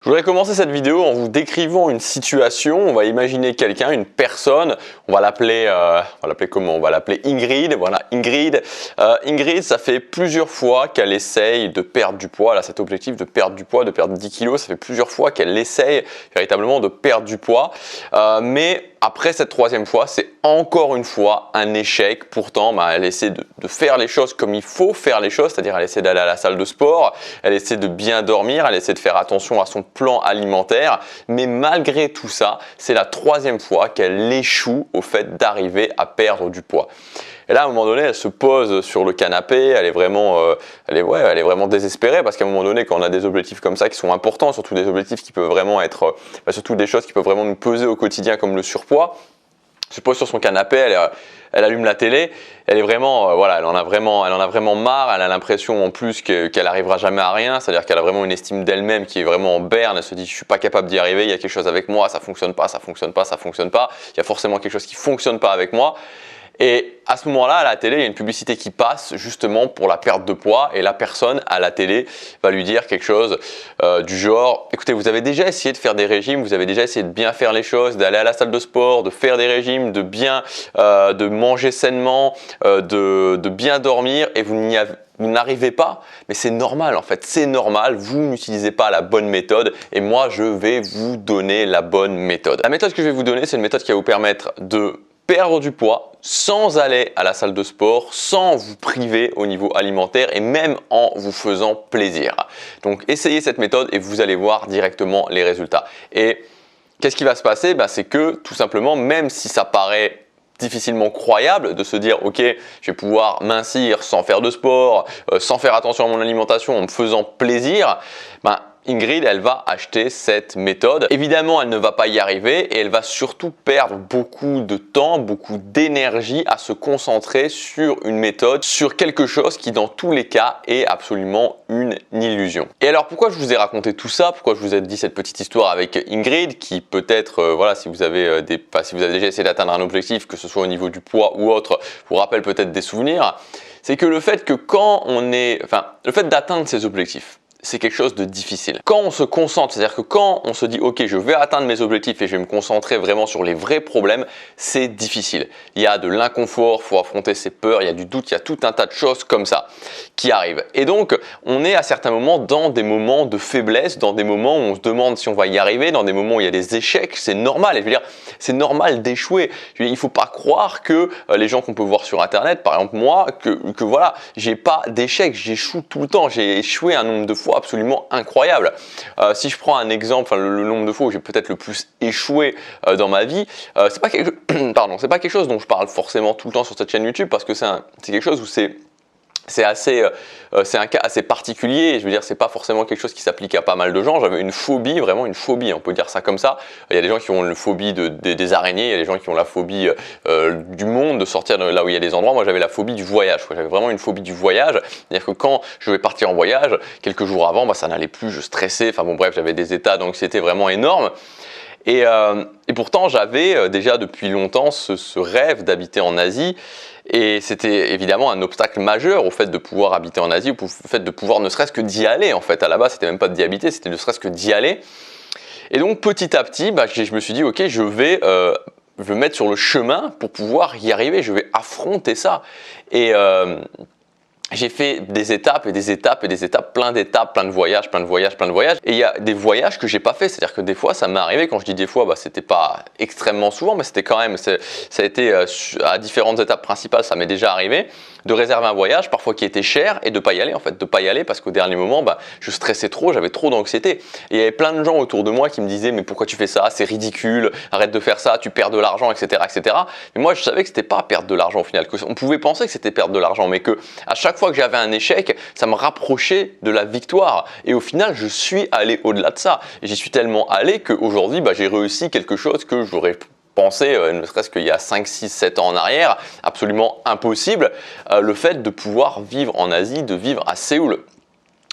Je voudrais commencer cette vidéo en vous décrivant une situation. On va imaginer quelqu'un, une personne, on va l'appeler comment? On va l'appeler Ingrid. Voilà, Ingrid. Ingrid, ça fait plusieurs fois qu'elle essaye de perdre du poids. Elle a cet objectif de perdre du poids, de perdre 10 kilos. Ça fait plusieurs fois qu'elle essaye véritablement de perdre du poids. Mais après cette troisième fois, c'est encore une fois un échec. Pourtant, elle essaie de faire les choses comme il faut faire les choses, c'est-à-dire elle essaie d'aller à la salle de sport, elle essaie de bien dormir, elle essaie de faire attention à son plan alimentaire. Mais malgré tout ça, c'est la troisième fois qu'elle échoue au fait d'arriver à perdre du poids. Et là, à un moment donné, elle se pose sur le canapé, elle est vraiment désespérée parce qu'à un moment donné, quand on a des objectifs comme ça qui sont importants, surtout des objectifs qui peuvent vraiment être, surtout des choses qui peuvent vraiment nous peser au quotidien comme le surpoids, elle se pose sur son canapé, elle allume la télé, elle est vraiment, elle en a vraiment marre, elle a l'impression en plus qu'elle n'arrivera jamais à rien, c'est-à-dire qu'elle a vraiment une estime d'elle-même qui est vraiment en berne, elle se dit je suis pas capable d'y arriver, il y a quelque chose avec moi, ça fonctionne pas, il y a forcément quelque chose qui fonctionne pas avec moi. Et à ce moment-là, à la télé, il y a une publicité qui passe justement pour la perte de poids et la personne à la télé va lui dire quelque chose du genre « Écoutez, vous avez déjà essayé de faire des régimes, vous avez déjà essayé de bien faire les choses, d'aller à la salle de sport, de faire des régimes, de manger sainement, de bien dormir et vous n'arrivez pas, mais c'est normal en fait, c'est normal, vous n'utilisez pas la bonne méthode et moi je vais vous donner la bonne méthode. La méthode que je vais vous donner, c'est une méthode qui va vous permettre de perdre du poids sans aller à la salle de sport, sans vous priver au niveau alimentaire et même en vous faisant plaisir. Donc essayez cette méthode et vous allez voir directement les résultats. Et qu'est-ce qui va se passer? C'est que tout simplement, même si ça paraît difficilement croyable de se dire ok, je vais pouvoir mincir sans faire de sport, sans faire attention à mon alimentation, en me faisant plaisir, Ingrid, elle va acheter cette méthode. Évidemment, elle ne va pas y arriver et elle va surtout perdre beaucoup de temps, beaucoup d'énergie à se concentrer sur une méthode, sur quelque chose qui dans tous les cas est absolument une illusion. Et alors pourquoi je vous ai raconté tout ça? Pourquoi je vous ai dit cette petite histoire avec Ingrid qui peut-être, si vous avez déjà essayé d'atteindre un objectif, que ce soit au niveau du poids ou autre, vous rappelle peut-être des souvenirs, c'est que le fait d'atteindre ces objectifs, c'est quelque chose de difficile. Quand on se concentre, c'est-à-dire que quand on se dit ok, je vais atteindre mes objectifs et je vais me concentrer vraiment sur les vrais problèmes, c'est difficile. Il y a de l'inconfort, il faut affronter ses peurs, il y a du doute, il y a tout un tas de choses comme ça qui arrivent. Et donc, on est à certains moments dans des moments de faiblesse, dans des moments où on se demande si on va y arriver, dans des moments où il y a des échecs, c'est normal. Et je veux dire, c'est normal d'échouer. Il ne faut pas croire que les gens qu'on peut voir sur Internet, par exemple moi, que voilà, j'ai pas d'échecs, j'échoue tout le temps, j'ai échoué un nombre de fois absolument incroyable. Si je prends un exemple, le nombre de fois où j'ai peut-être le plus échoué dans ma vie, c'est pas quelque chose dont je parle forcément tout le temps sur cette chaîne YouTube parce que c'est quelque chose où c'est un cas assez particulier. Je veux dire, c'est pas forcément quelque chose qui s'applique à pas mal de gens. J'avais une phobie, vraiment une phobie, on peut dire ça comme ça. Il y a des gens qui ont une phobie des araignées, il y a des gens qui ont la phobie du monde, de sortir de là où il y a des endroits. Moi, j'avais la phobie du voyage. J'avais vraiment une phobie du voyage. C'est-à-dire que quand je vais partir en voyage, quelques jours avant, ça n'allait plus, je stressais. Enfin bon, bref, j'avais des états d'anxiété vraiment énormes. Et pourtant, j'avais déjà depuis longtemps ce rêve d'habiter en Asie. Et c'était évidemment un obstacle majeur au fait de pouvoir habiter en Asie, au fait de pouvoir ne serait-ce que d'y aller. En fait, à la base, c'était même pas d'y habiter, c'était ne serait-ce que d'y aller. Et donc, petit à petit, je me suis dit, ok, je vais me mettre sur le chemin pour pouvoir y arriver. Je vais affronter ça. Et j'ai fait des étapes et des étapes et des étapes, plein d'étapes, plein de voyages. Et il y a des voyages que j'ai pas fait, c'est-à-dire que des fois ça m'est arrivé, quand je dis des fois, c'était pas extrêmement souvent, mais c'était quand même, ça a été à différentes étapes principales, ça m'est déjà arrivé, de réserver un voyage, parfois qui était cher, et de pas y aller en fait, de pas y aller parce qu'au dernier moment, je stressais trop, j'avais trop d'anxiété. Et il y avait plein de gens autour de moi qui me disaient, mais pourquoi tu fais ça, c'est ridicule, arrête de faire ça, tu perds de l'argent, etc., etc. Mais moi je savais que c'était pas perdre de l'argent au final, qu'on pouvait penser que c'était perdre de l'argent, mais que à chaque fois que j'avais un échec, ça me rapprochait de la victoire. Et au final, je suis allé au-delà de ça. Et j'y suis tellement allé qu'aujourd'hui, j'ai réussi quelque chose que j'aurais pensé, ne serait-ce qu'il y a 5, 6, 7 ans en arrière, absolument impossible, le fait de pouvoir vivre en Asie, de vivre à Séoul.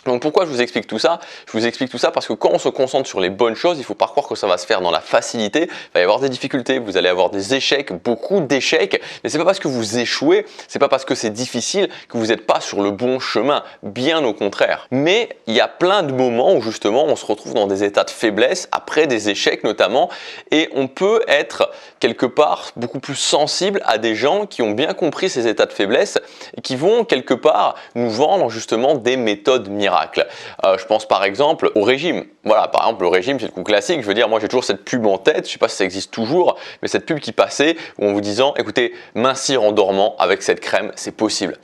Donc pourquoi je vous explique tout ça? Je vous explique tout ça parce que quand on se concentre sur les bonnes choses, il ne faut pas croire que ça va se faire dans la facilité. Il va y avoir des difficultés, vous allez avoir des échecs, beaucoup d'échecs. Mais c'est pas parce que vous échouez, c'est pas parce que c'est difficile que vous n'êtes pas sur le bon chemin. Bien au contraire. Mais il y a plein de moments où justement on se retrouve dans des états de faiblesse, après des échecs notamment, et on peut être quelque part beaucoup plus sensible à des gens qui ont bien compris ces états de faiblesse et qui vont quelque part nous vendre justement des méthodes miracles. Je pense par exemple au régime. Voilà, par exemple le régime c'est le coup classique. Je veux dire, moi j'ai toujours cette pub en tête, je ne sais pas si ça existe toujours, mais cette pub qui passait en vous disant écoutez, mincir en dormant avec cette crème, c'est possible.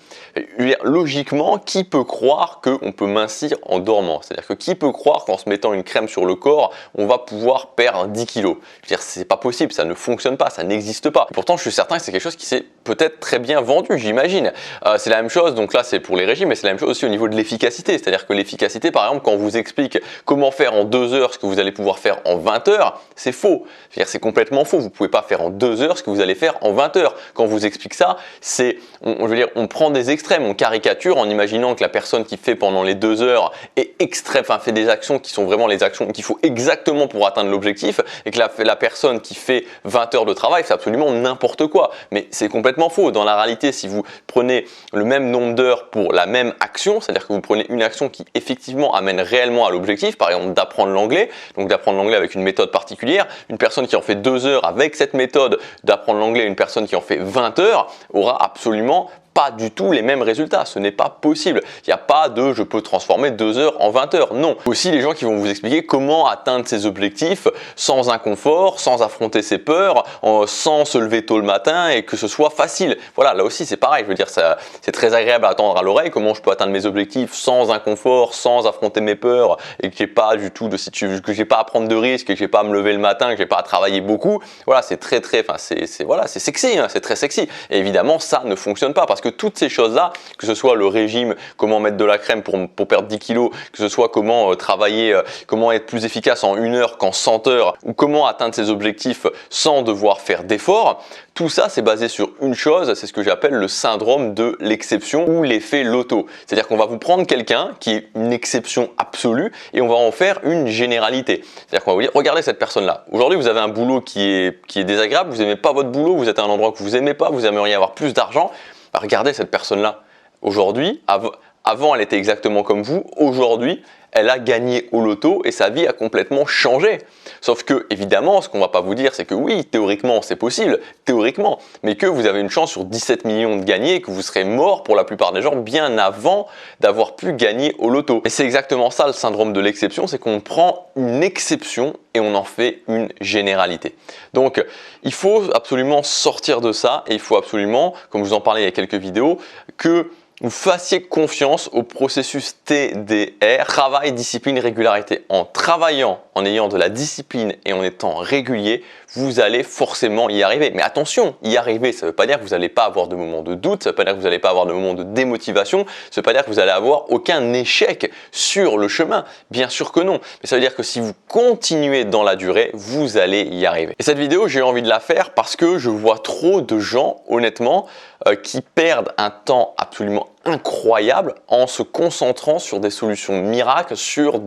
Logiquement, qui peut croire qu'on peut mincir en dormant? C'est-à-dire que qui peut croire qu'en se mettant une crème sur le corps, on va pouvoir perdre 10 kilos? Je veux dire, c'est pas possible, ça ne fonctionne pas, ça n'existe pas. Et pourtant, je suis certain que c'est quelque chose qui s'est peut-être très bien vendu, j'imagine. C'est la même chose, donc là c'est pour les régimes, mais c'est la même chose aussi au niveau de l'efficacité. C'est-à-dire que l'efficacité, par exemple, quand on vous explique comment faire en 2 heures ce que vous allez pouvoir faire en 20 heures, c'est faux. Je veux dire, c'est complètement faux. Vous ne pouvez pas faire en 2 heures ce que vous allez faire en 20 heures. Quand on vous explique ça, je veux dire, on prend des extrêmes, on caricature en imaginant que la personne qui fait pendant les 2 heures est extrême, enfin fait des actions qui sont vraiment les actions qu'il faut exactement pour atteindre l'objectif, et que la personne qui fait 20 heures de travail, c'est absolument n'importe quoi. Mais c'est complètement faux. Dans la réalité, si vous prenez le même nombre d'heures pour la même action, c'est-à-dire que vous prenez une action qui effectivement amène réellement à l'objectif, par exemple d'apprendre l'anglais, donc d'apprendre l'anglais avec une méthode particulière, une personne qui en fait 2 heures avec cette méthode d'apprendre l'anglais, une personne qui en fait 20 heures aura absolument pas du tout les mêmes résultats, ce n'est pas possible. Il n'y a pas de je peux transformer 2 heures en 20 heures, non. Aussi les gens qui vont vous expliquer comment atteindre ses objectifs sans inconfort, sans affronter ses peurs, sans se lever tôt le matin et que ce soit facile. Voilà, là aussi c'est pareil, je veux dire, c'est très agréable à attendre à l'oreille, comment je peux atteindre mes objectifs sans inconfort, sans affronter mes peurs et que j'ai pas du tout que j'ai pas à prendre de risques, que j'ai pas à me lever le matin, que j'ai pas à travailler beaucoup. Voilà, c'est c'est sexy, hein, c'est très sexy. Et évidemment, ça ne fonctionne pas parce que toutes ces choses-là, que ce soit le régime, comment mettre de la crème pour perdre 10 kilos, que ce soit comment travailler, comment être plus efficace en 1 heure qu'en 100 heures, ou comment atteindre ses objectifs sans devoir faire d'efforts, tout ça c'est basé sur une chose, c'est ce que j'appelle le syndrome de l'exception ou l'effet loto. C'est-à-dire qu'on va vous prendre quelqu'un qui est une exception absolue et on va en faire une généralité. C'est-à-dire qu'on va vous dire, regardez cette personne-là. Aujourd'hui, vous avez un boulot qui est désagréable, vous n'aimez pas votre boulot, vous êtes à un endroit que vous n'aimez pas, vous aimeriez avoir plus d'argent. Bah, regardez cette personne-là. Aujourd'hui, avant elle était exactement comme vous, aujourd'hui elle a gagné au loto et sa vie a complètement changé. Sauf que évidemment, ce qu'on va pas vous dire, c'est que oui, théoriquement c'est possible, théoriquement, mais que vous avez une chance sur 17 millions de gagner et que vous serez mort pour la plupart des gens bien avant d'avoir pu gagner au loto. Et c'est exactement ça le syndrome de l'exception, c'est qu'on prend une exception et on en fait une généralité. Donc il faut absolument sortir de ça et il faut absolument, comme je vous en parlais il y a quelques vidéos, que vous fassiez confiance au processus TDR, travail, discipline, régularité. En travaillant, en ayant de la discipline et en étant régulier, vous allez forcément y arriver. Mais attention, y arriver, ça ne veut pas dire que vous n'allez pas avoir de moments de doute, ça ne veut pas dire que vous n'allez pas avoir de moments de démotivation, ça ne veut pas dire que vous allez avoir aucun échec sur le chemin. Bien sûr que non. Mais ça veut dire que si vous continuez dans la durée, vous allez y arriver. Et cette vidéo, j'ai envie de la faire parce que je vois trop de gens, honnêtement, qui perdent un temps absolument incroyable en se concentrant sur des solutions miracles, sur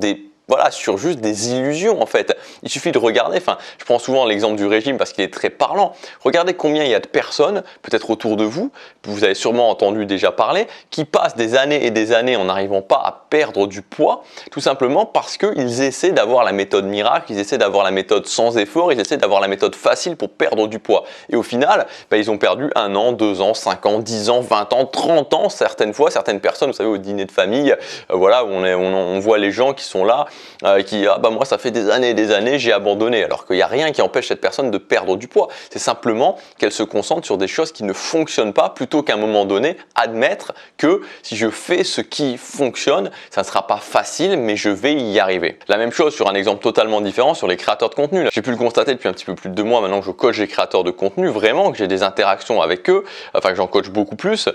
juste des illusions en fait. Il suffit de regarder, je prends souvent l'exemple du régime parce qu'il est très parlant. Regardez combien il y a de personnes, peut-être autour de vous, vous avez sûrement entendu déjà parler, qui passent des années et des années en n'arrivant pas à perdre du poids, tout simplement parce qu'ils essaient d'avoir la méthode miracle, ils essaient d'avoir la méthode sans effort, ils essaient d'avoir la méthode facile pour perdre du poids. Et au final, ils ont perdu 1 an, 2 ans, 5 ans, 10 ans, 20 ans, 30 ans, certaines fois, certaines personnes, vous savez, au dîner de famille, voilà, où on voit les gens qui sont là, moi ça fait des années et des années j'ai abandonné, alors qu'il n'y a rien qui empêche cette personne de perdre du poids, c'est simplement qu'elle se concentre sur des choses qui ne fonctionnent pas plutôt qu'à un moment donné admettre que si je fais ce qui fonctionne, ça ne sera pas facile mais je vais y arriver. La même chose sur un exemple totalement différent sur les créateurs de contenu. J'ai pu le constater depuis un petit peu plus de 2 mois maintenant que je coach les créateurs de contenu, vraiment que j'ai des interactions avec eux, que j'en coach beaucoup plus,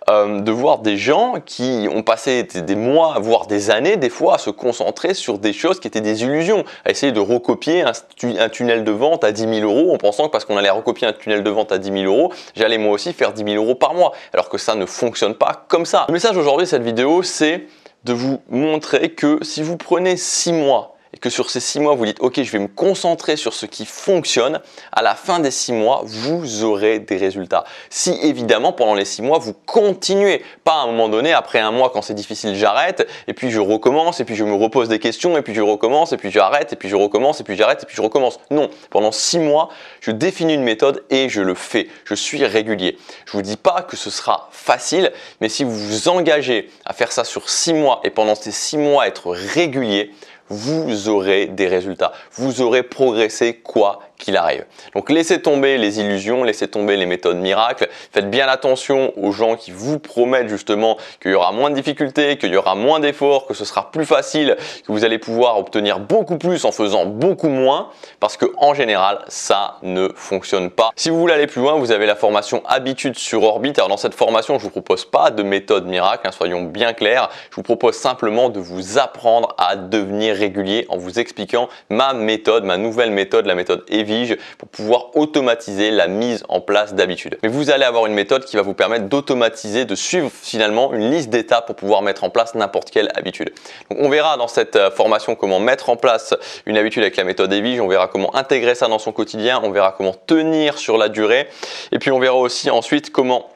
de voir des gens qui ont passé des mois, voire des années des fois à se concentrer sur des choses qui étaient des illusions, à essayer de recopier un tunnel de vente à 10 000 euros en pensant que parce qu'on allait recopier un tunnel de vente à 10 000 euros, j'allais moi aussi faire 10 000 euros par mois, alors que ça ne fonctionne pas comme ça. Le message aujourd'hui de cette vidéo, c'est de vous montrer que si vous prenez 6 mois et que sur ces 6 mois, vous dites « Ok, je vais me concentrer sur ce qui fonctionne », à la fin des 6 mois, vous aurez des résultats. Si évidemment, pendant les 6 mois, vous continuez, pas à un moment donné, après un mois, quand c'est difficile, j'arrête, et puis je recommence, et puis je me repose des questions, et puis je recommence, et puis j'arrête, et puis je recommence, et puis j'arrête, et puis je recommence. Non, pendant 6 mois, je définis une méthode et je le fais. Je suis régulier. Je ne vous dis pas que ce sera facile, mais si vous vous engagez à faire ça sur 6 mois, et pendant ces 6 mois, être régulier, vous aurez des résultats. Vous aurez progressé quoi qu'il arrive. Donc laissez tomber les illusions, laissez tomber les méthodes miracles. Faites bien attention aux gens qui vous promettent justement qu'il y aura moins de difficultés, qu'il y aura moins d'efforts, que ce sera plus facile, que vous allez pouvoir obtenir beaucoup plus en faisant beaucoup moins, parce que en général, ça ne fonctionne pas. Si vous voulez aller plus loin, vous avez la formation Habitude sur Orbit. Alors dans cette formation, je ne vous propose pas de méthode miracle, soyons bien clairs. Je vous propose simplement de vous apprendre à devenir régulier en vous expliquant ma méthode, ma nouvelle méthode, la méthode EVIGE, pour pouvoir automatiser la mise en place d'habitudes. Mais vous allez avoir une méthode qui va vous permettre d'automatiser, de suivre finalement une liste d'étapes pour pouvoir mettre en place n'importe quelle habitude. Donc on verra dans cette formation comment mettre en place une habitude avec la méthode EVIGE, on verra comment intégrer ça dans son quotidien, on verra comment tenir sur la durée, et puis on verra aussi ensuite comment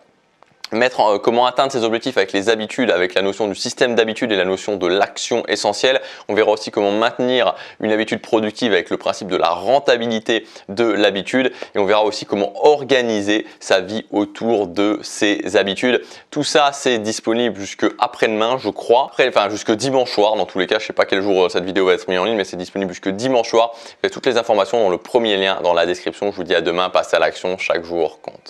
atteindre ses objectifs avec les habitudes, avec la notion du système d'habitude et la notion de l'action essentielle. On verra aussi comment maintenir une habitude productive avec le principe de la rentabilité de l'habitude, et on verra aussi comment organiser sa vie autour de ces habitudes. Tout ça, c'est disponible jusque après-demain, je crois. Jusque dimanche soir. Dans tous les cas, je ne sais pas quel jour cette vidéo va être mise en ligne, mais c'est disponible jusque dimanche soir. Vous avez toutes les informations dans le premier lien dans la description. Je vous dis à demain, passez à l'action, chaque jour compte.